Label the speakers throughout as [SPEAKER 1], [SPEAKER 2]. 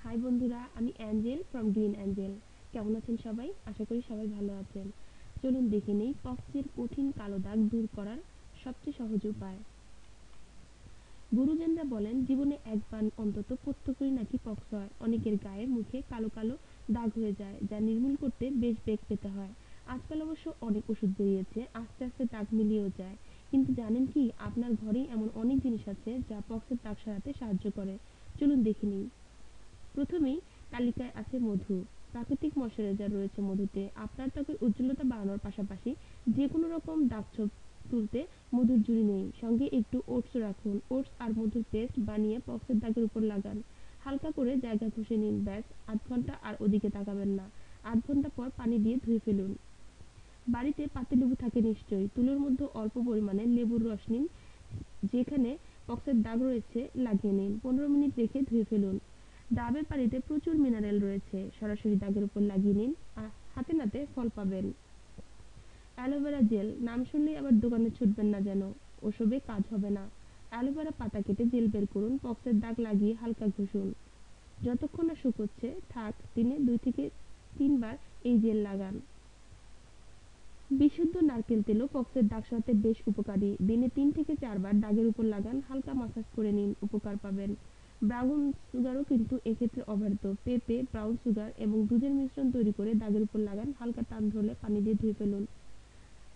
[SPEAKER 1] High বন্ধুরা, আমি Angel from green Angel. কেমন আছেন সবাই? আশা করি সবাই ভালো আছেন। চলুন দেখে নেই পক্সের কঠিন কালো দাগ দূর করার সবচেয়ে সহজ উপায়। গুরুজনরা বলেন জীবনে একবার অন্তত প্রত্যেকেরই নাকি পক্স হয়। অনেকের গায়ে মুখে কালো কালো দাগ হয়ে যায়, যা নির্মূল করতে বেশ বেগ পেতে হয়। আজকাল অবশ্য অনেক ওষুধ বেরিয়েছে, আস্তে আস্তে দাগ মিলিয়েও যায়। কিন্তু জানেন কি, আপনার ঘরেই এমন অনেক জিনিস আছে যা পক্সের দাগ সারাতে সাহায্য করে। চলুন দেখে নিই। প্রথমেই তালিকায় আছে মধু। প্রাকৃতিক ময়শ্চারাইজার রয়েছে মধুতে। আপনার ত্বকের উজ্জ্বলতা বাড়ানোর পাশাপাশি যে কোনো রকম দাগ ছোপ তুলতে মধুর জুড়ি নেই। সঙ্গে একটু ওটস রাখুন। ওটস আর মধুর পেস্ট বানিয়ে পক্সের দাগের উপর লাগান। হালকা করে জায়গা ঘষে নিন, ব্যাস। ৮ ঘন্টা আর ওদিকে তাকাবেন না। ৮ ঘন্টা পর পানি দিয়ে ধুয়ে ফেলুন। বাড়িতে পাতিলেবু থাকে নিশ্চয়ই। তুলোর মধ্যে অল্প পরিমাণে লেবুর রস নিন, যেখানে পক্সের দাগ রয়েছে লাগিয়ে নিন। ১৫ মিনিট রেখে ধুয়ে ফেলুন। ডাবের পানিতে প্রচুর মিনারেল রয়েছে, সরাসরি দাগের উপর লাগিয়ে নিন, আর হাতে নাতে ফল পাবেন। অ্যালোভেরা জেল, নাম শুনলেই আবার দোকানে ছুটবেন না যেন, ওসবে কাজ হবে না। অ্যালোভেরা পাতা কেটে জেল বের করুন, পক্সের দাগ লাগিয়ে হালকা ঘষুন। যতক্ষণ না শুকোচ্ছে থাক, দিনে ২ থেকে ৩ বার এই জেল লাগান। বিশুদ্ধ নারকেল তেলও পক্সের দাগ সরাতে বেশ উপকারী। দিনে ৩ থেকে ৪ বার দাগের উপর লাগান, হালকা মাসাজ করে নিন, উপকার পাবেন। ব্রাউন সুগারও কিন্তু এক্ষেত্রে অব্যর্থ। পেঁপে, ব্রাউন সুগার এবং দুধের মিশ্রণ তৈরি করে দাগের উপর লাগান, হালকা টান ধরলে পানি দিয়ে ধুয়ে ফেলুন।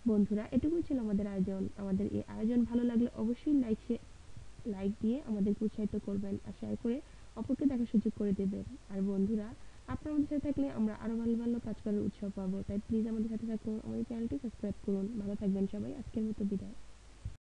[SPEAKER 1] বন্ধুরা, এটুকুই ছিল আমাদের আয়োজন। আমাদের এই আয়োজন ভালো লাগলে অবশ্যই লাইক